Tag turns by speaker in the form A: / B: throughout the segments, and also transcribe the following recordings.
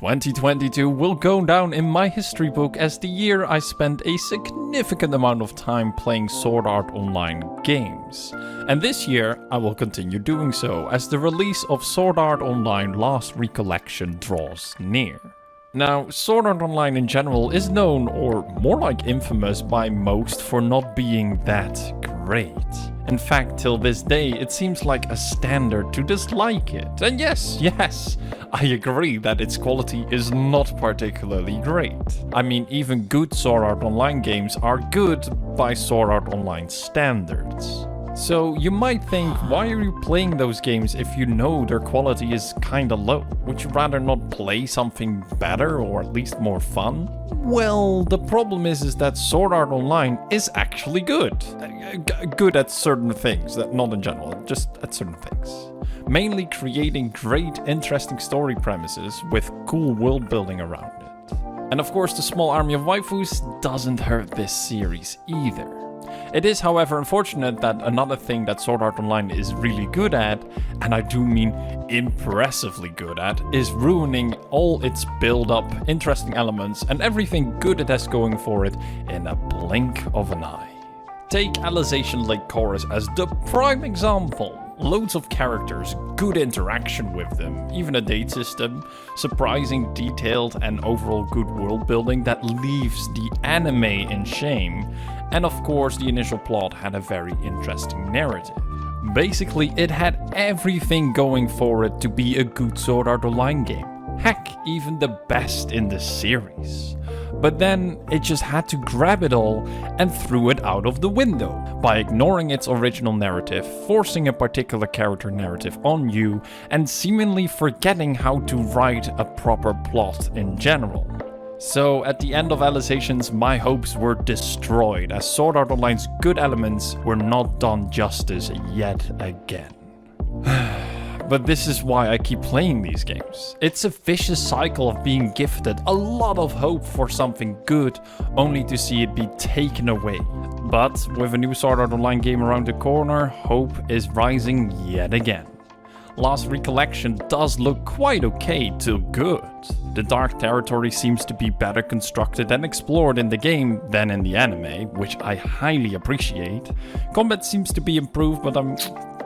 A: 2022 will go down in my history book as the year I spent a significant amount of time playing Sword Art Online games. And this year I will continue doing so as the release of Sword Art Online Last Recollection draws near. Now, Sword Art Online in general is known, or more like infamous, by most for not being that great. In fact, till this day, it seems like a standard to dislike it. And yes, I agree that its quality is not particularly great. I mean, even good Sword Art Online games are good by Sword Art Online standards. So you might think, why are you playing those games if you know their quality is kinda low? Would you rather not play something better or at least more fun? Well, the problem is that Sword Art Online is actually good. Good at certain things, not in general, just at certain things. Mainly creating great, interesting story premises with cool world building around it. And of course, the small army of waifus doesn't hurt this series either. It is, however, unfortunate that another thing that Sword Art Online is really good at, and I do mean impressively good at, is ruining all its build-up, interesting elements, and everything good it has going for it in a blink of an eye. Take Alicization Lake Chorus as the prime example. Loads of characters, good interaction with them, even a date system, surprising, detailed, and overall good world building that leaves the anime in shame, and of course the initial plot had a very interesting narrative. Basically, it had everything going for it to be a good Sword Art Online game. Heck, even the best in the series. But then it just had to grab it all and threw it out of the window by ignoring its original narrative, forcing a particular character narrative on you, and seemingly forgetting how to write a proper plot in general. So at the end of Alizations, my hopes were destroyed as Sword Art Online's good elements were not done justice yet again. But this is why I keep playing these games. It's a vicious cycle of being gifted a lot of hope for something good, only to see it be taken away. But with a new Sword Art Online game around the corner, hope is rising yet again. Last Recollection does look quite okay to good. The dark territory seems to be better constructed and explored in the game than in the anime, which I highly appreciate. Combat seems to be improved, but I'm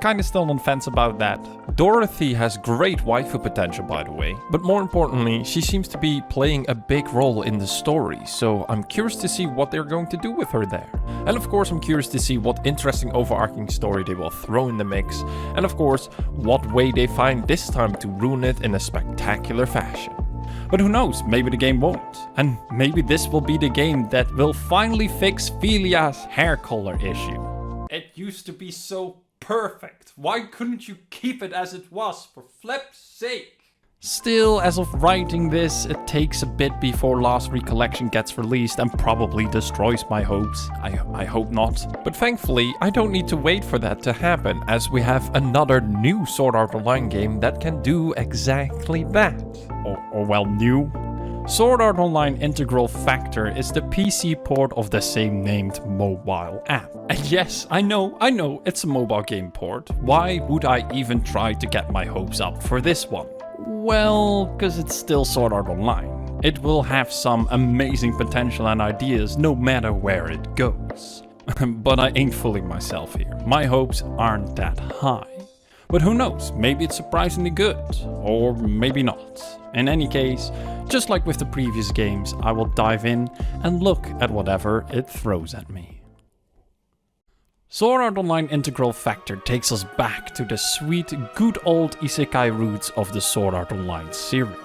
A: kinda still on the fence about that. Dorathy has great waifu potential, by the way, but more importantly, she seems to be playing a big role in the story, so I'm curious to see what they're going to do with her there. And of course, I'm curious to see what interesting overarching story they will throw in the mix, and of course, what way they find this time to ruin it in a spectacular fashion. But who knows, maybe the game won't. And maybe this will be the game that will finally fix Philia's hair color issue. It used to be so perfect. Why couldn't you keep it as it was, for flip's sake? Still, as of writing this, it takes a bit before Last Recollection gets released and probably destroys my hopes. I hope not. But thankfully, I don't need to wait for that to happen, as we have another new Sword Art Online game that can do exactly that. Or well, new. Sword Art Online Integral Factor is the PC port of the same named mobile app. And yes, I know, it's a mobile game port. Why would I even try to get my hopes up for this one? Well, because it's still Sword Art Online. It will have some amazing potential and ideas no matter where it goes. But I ain't fooling myself here. My hopes aren't that high. But who knows, maybe it's surprisingly good, or maybe not. In any case, just like with the previous games, I will dive in and look at whatever it throws at me. Sword Art Online Integral Factor takes us back to the sweet, good old isekai roots of the Sword Art Online series.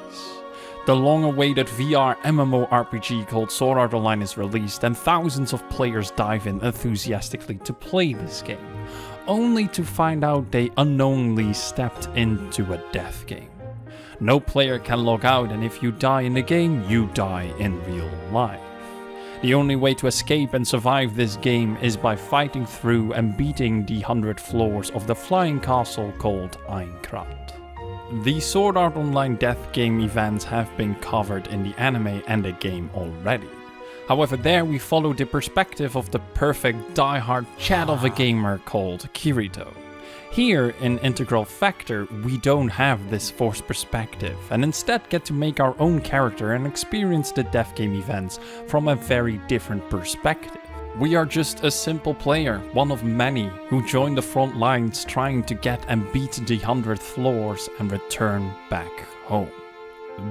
A: The long-awaited VR MMORPG called Sword Art Online is released, and thousands of players dive in enthusiastically to play this game, only to find out they unknowingly stepped into a death game. No player can log out, and if you die in the game, you die in real life. The only way to escape and survive this game is by fighting through and beating the 100 floors of the flying castle called aint. The Sword Art Online death game events have been covered in the anime and the game already. However, there we follow the perspective of the perfect die-hard chat of a gamer called Kirito. Here in Integral Factor, we don't have this forced perspective and instead get to make our own character and experience the death game events from a very different perspective. We are just a simple player, one of many, who join the front lines trying to get and beat the 100th floors and return back home.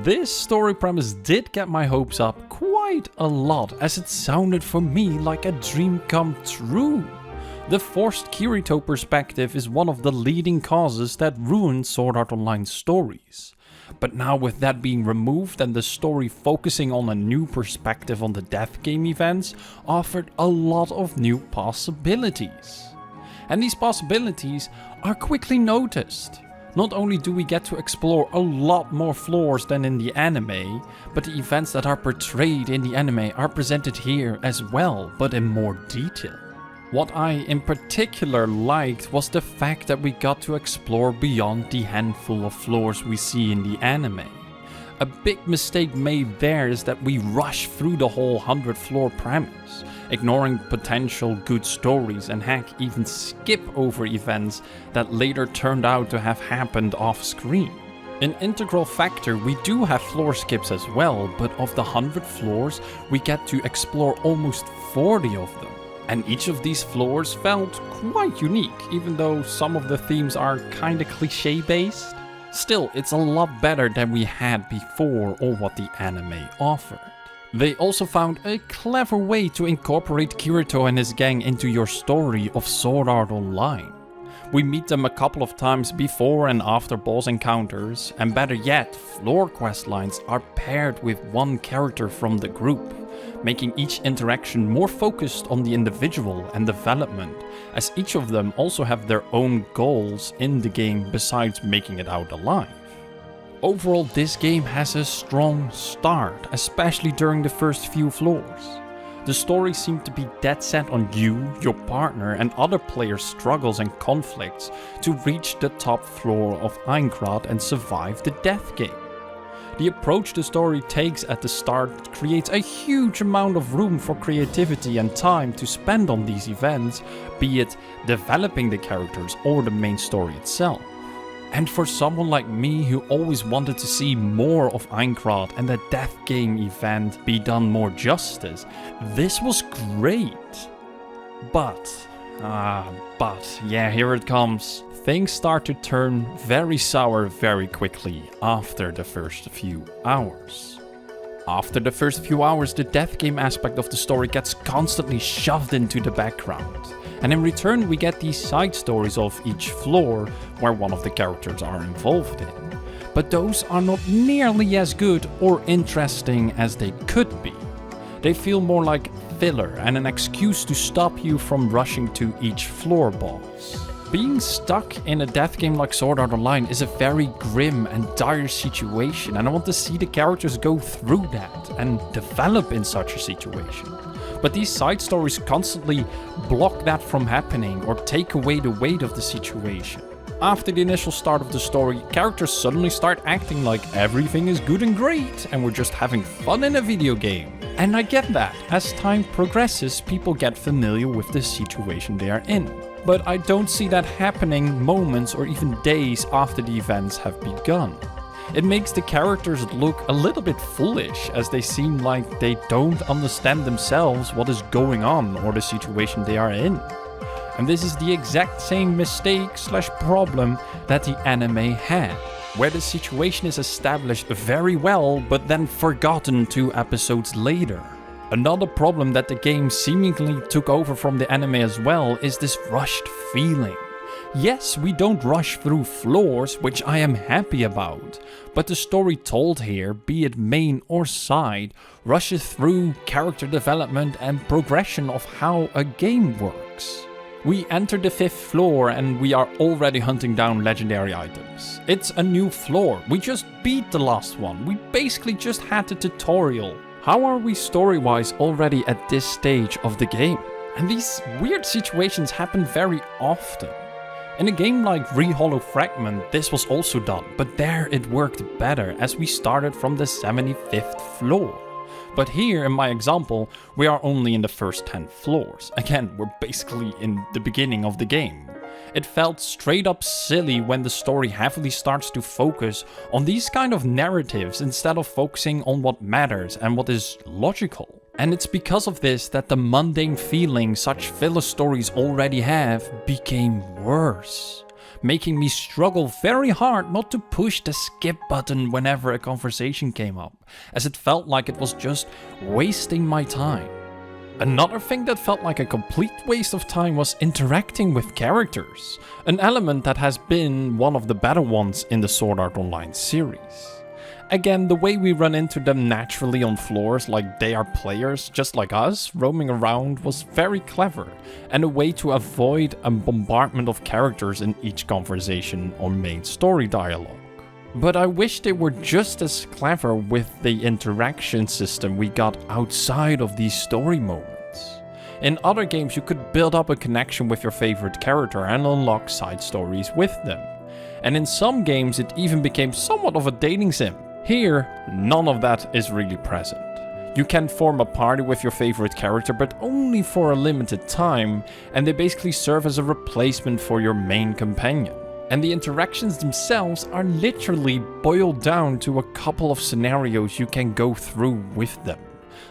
A: This story premise did get my hopes up quite a lot, as it sounded for me like a dream come true. The forced Kirito perspective is one of the leading causes that ruin Sword Art Online stories. But now with that being removed and the story focusing on a new perspective on the death game events, offered a lot of new possibilities. And these possibilities are quickly noticed. Not only do we get to explore a lot more floors than in the anime, but the events that are portrayed in the anime are presented here as well, but in more detail. What I in particular liked was the fact that we got to explore beyond the handful of floors we see in the anime. A big mistake made there is that we rush through the whole 100 floor premise, ignoring potential good stories and heck even skip over events that later turned out to have happened off screen. In Integral Factor we do have floor skips as well, but of the 100 floors we get to explore almost 40 of them. And each of these floors felt quite unique, even though some of the themes are kinda cliché based. Still, it's a lot better than we had before or what the anime offered. They also found a clever way to incorporate Kirito and his gang into your story of Sword Art Online. We meet them a couple of times before and after boss encounters, and better yet, floor quest lines are paired with one character from the group, making each interaction more focused on the individual and development, as each of them also have their own goals in the game besides making it out alive. Overall, this game has a strong start, especially during the first few floors. The story seemed to be dead set on you, your partner and other players' struggles and conflicts to reach the top floor of Greirat and survive the death game. The approach the story takes at the start creates a huge amount of room for creativity and time to spend on these events, be it developing the characters or the main story itself. And for someone like me who always wanted to see more of Greirat and the death game event be done more justice, this was great. But, yeah, here it comes. Things start to turn very sour very quickly after the first few hours. After the first few hours, the death game aspect of the story gets constantly shoved into the background. And in return we get these side stories of each floor where one of the characters are involved in. But those are not nearly as good or interesting as they could be. They feel more like filler and an excuse to stop you from rushing to each floor boss. Being stuck in a death game like Sword Art Online is a very grim and dire situation, and I want to see the characters go through that and develop in such a situation. But these side stories constantly block that from happening or take away the weight of the situation. After the initial start of the story, characters suddenly start acting like everything is good and great and we're just having fun in a video game. And I get that. As time progresses, people get familiar with the situation they are in. But I don't see that happening moments or even days after the events have begun. It makes the characters look a little bit foolish, as they seem like they don't understand themselves what is going on or the situation they are in. And this is the exact same mistake/problem that the anime had, where the situation is established very well but then forgotten 2 episodes later. Another problem that the game seemingly took over from the anime as well is this rushed feeling. Yes, we don't rush through floors, which I am happy about, but the story told here, be it main or side, rushes through character development and progression of how a game works. We enter the 5th floor and we are already hunting down legendary items. It's a new floor, we just beat the last one, we basically just had the tutorial. How are we story-wise already at this stage of the game? And these weird situations happen very often. In a game like Hollow Fragment, this was also done, but there it worked better as we started from the 75th floor. But here in my example, we are only in the first 10 floors. Again, we're basically in the beginning of the game. It felt straight up silly when the story heavily starts to focus on these kind of narratives instead of focusing on what matters and what is logical. And it's because of this that the mundane feeling such filler stories already have became worse, making me struggle very hard not to push the skip button whenever a conversation came up, as it felt like it was just wasting my time. Another thing that felt like a complete waste of time was interacting with characters, an element that has been one of the better ones in the Sword Art Online series. Again, the way we run into them naturally on floors like they are players just like us roaming around was very clever, and a way to avoid a bombardment of characters in each conversation or main story dialogue. But I wish they were just as clever with the interaction system we got outside of these story moments. In other games you could build up a connection with your favorite character and unlock side stories with them. And in some games it even became somewhat of a dating sim. Here, none of that is really present. You can form a party with your favorite character, but only for a limited time, and they basically serve as a replacement for your main companion. And the interactions themselves are literally boiled down to a couple of scenarios you can go through with them,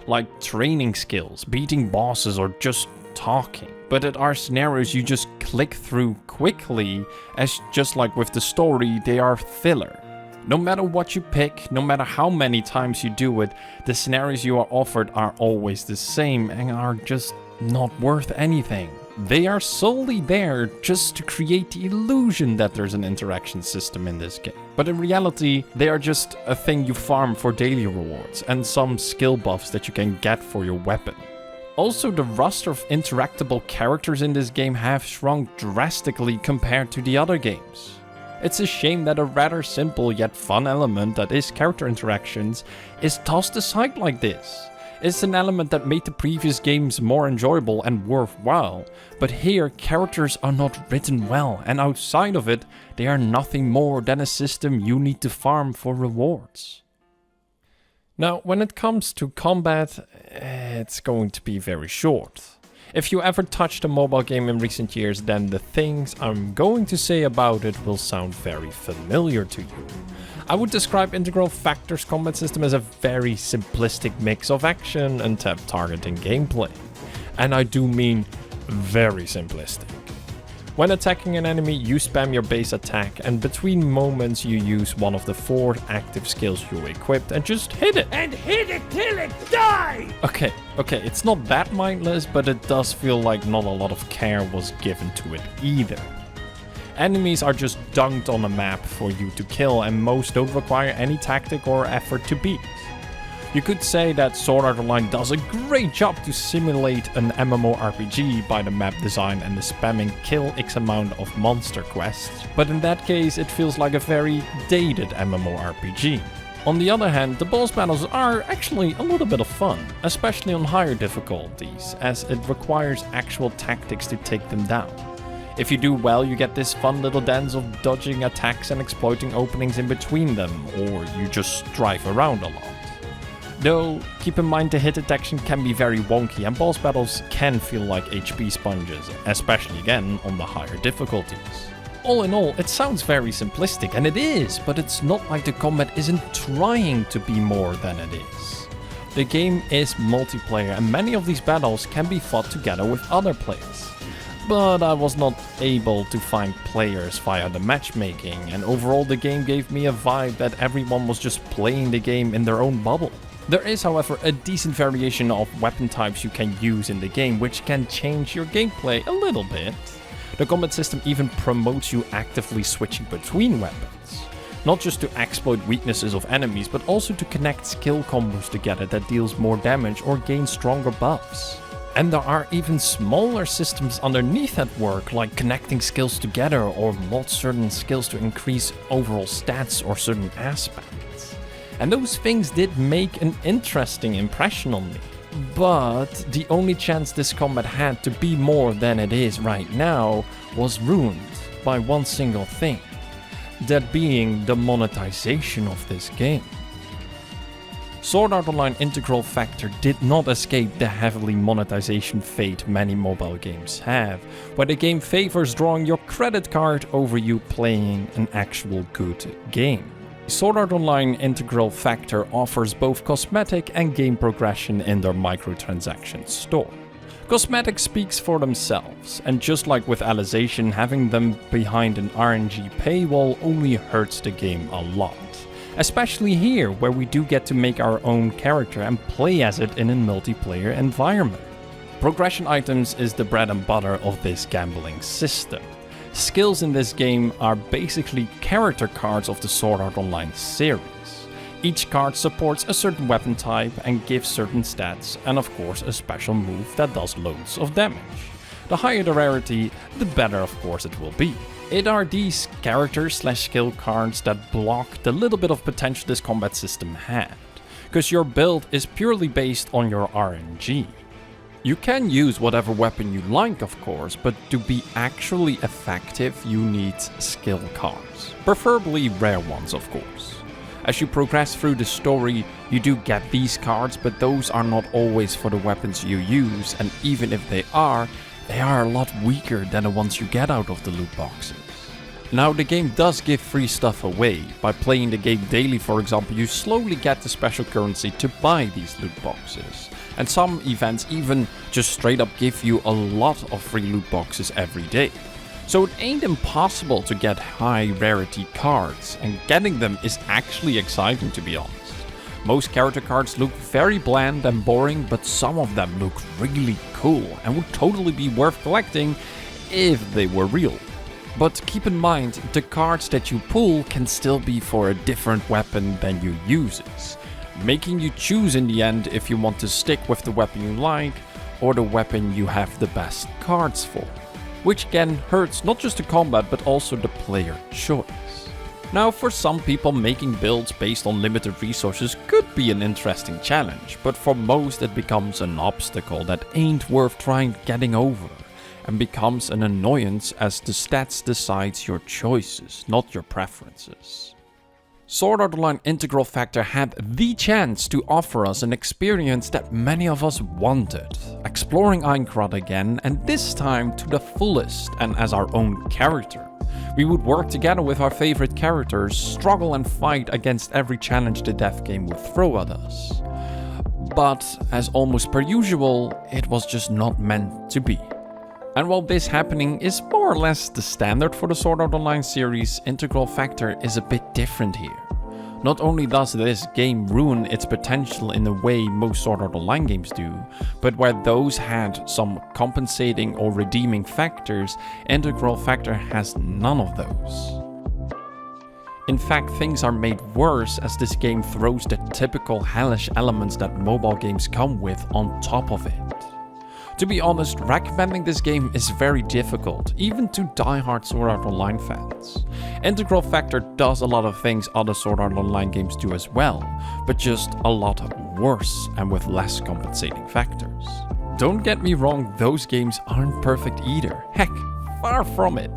A: like training skills, beating bosses, or just talking. But it are scenarios you just click through quickly, as just like with the story, they are filler. No matter what you pick, no matter how many times you do it, the scenarios you are offered are always the same and are just not worth anything. They are solely there just to create the illusion that there's an interaction system in this game. But in reality, they are just a thing you farm for daily rewards and some skill buffs that you can get for your weapon. Also, the roster of interactable characters in this game have shrunk drastically compared to the other games. It's a shame that a rather simple yet fun element that is character interactions is tossed aside like this. It's an element that made the previous games more enjoyable and worthwhile, but here characters are not written well, and outside of it, they are nothing more than a system you need to farm for rewards. Now, when it comes to combat, it's going to be very short. If you ever touched a mobile game in recent years, then the things I'm going to say about it will sound very familiar to you. I would describe Integral Factor's combat system as a very simplistic mix of action and tap targeting gameplay. And I do mean very simplistic. When attacking an enemy, you spam your base attack, and between moments you use one of the 4 active skills you equipped and just hit it.
B: And hit it till it dies!
A: Okay, it's not that mindless, but it does feel like not a lot of care was given to it either. Enemies are just dunked on a map for you to kill, and most don't require any tactic or effort to beat. You could say that Sword Art Online does a great job to simulate an MMORPG by the map design and the spamming kill X amount of monster quests, but in that case it feels like a very dated MMORPG. On the other hand, the boss battles are actually a little bit of fun, especially on higher difficulties, as it requires actual tactics to take them down. If you do well, you get this fun little dance of dodging attacks and exploiting openings in between them, or you just drive around a lot. Though, keep in mind the hit detection can be very wonky and boss battles can feel like HP sponges, especially again on the higher difficulties. All in all, it sounds very simplistic, and it is, but it's not like the combat isn't trying to be more than it is. The game is multiplayer, and many of these battles can be fought together with other players. But I was not able to find players via the matchmaking, and overall the game gave me a vibe that everyone was just playing the game in their own bubble. There is, however, a decent variation of weapon types you can use in the game, which can change your gameplay a little bit. The combat system even promotes you actively switching between weapons. Not just to exploit weaknesses of enemies, but also to connect skill combos together that deals more damage or gain stronger buffs. And there are even smaller systems underneath at work, like connecting skills together or mod certain skills to increase overall stats or certain aspects. And those things did make an interesting impression on me. But the only chance this combat had to be more than it is right now was ruined by one single thing. That being the monetization of this game. Sword Art Online integral factor did not escape the heavily monetization fate many mobile games have, where the game favors drawing your credit card over you playing an actual good game. Sword Art Online integral factor offers both cosmetic and game progression in their microtransaction store. Cosmetics speaks for themselves, and just like with Alization, having them behind an RNG paywall only hurts the game a lot. Especially here, where we do get to make our own character and play as it in a multiplayer environment. Progression items is the bread and butter of this gambling system. Skills in this game are basically character cards of the Sword Art Online series. Each card supports a certain weapon type and gives certain stats, and of course a special move that does loads of damage. The higher the rarity, the better of course it will be. It are these character/skill cards that block the little bit of potential this combat system had, because your build is purely based on your RNG. You can use whatever weapon you like of course, but to be actually effective you need skill cards, preferably rare ones of course. As you progress through the story, you do get these cards, but those are not always for the weapons you use, and even if they are a lot weaker than the ones you get out of the loot boxes. Now the game does give free stuff away. By playing the game daily for example, you slowly get the special currency to buy these loot boxes. And some events even just straight up give you a lot of free loot boxes every day. So it ain't impossible to get high rarity cards, and getting them is actually exciting to be honest. Most character cards look very bland and boring, but some of them look really cool and would totally be worth collecting if they were real. But keep in mind, the cards that you pull can still be for a different weapon than you uses, making you choose in the end if you want to stick with the weapon you like or the weapon you have the best cards for, which again hurts not just the combat but also the player choice. Now for some people, making builds based on limited resources could be an interesting challenge, but for most it becomes an obstacle that ain't worth trying getting over, and becomes an annoyance as the stats decides your choices, not your preferences. Sword Art Online integral factor had the chance to offer us an experience that many of us wanted, exploring Greirat again, and this time to the fullest and as our own character. We would work together with our favorite characters, struggle and fight against every challenge the death game would throw at us. But, as almost per usual, it was just not meant to be. And while this happening is more or less the standard for the Sword Art Online series, integral factor is a bit different here. Not only does this game ruin its potential in the way most Sword Art Online games do, but where those had some compensating or redeeming factors, integral factor has none of those. In fact, things are made worse as this game throws the typical hellish elements that mobile games come with on top of it. To be honest, recommending this game is very difficult, even to die-hard Sword Art Online fans. Integral factor does a lot of things other Sword Art Online games do as well, but just a lot worse and with less compensating factors. Don't get me wrong, those games aren't perfect either. Heck, far from it.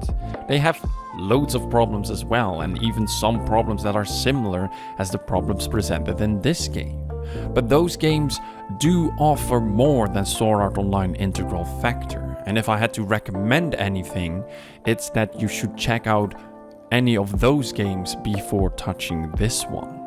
A: They have loads of problems as well, and even some problems that are similar as the problems presented in this game. But those games do offer more than Sword Art Online integral factor, and if I had to recommend anything, it's that you should check out any of those games before touching this one.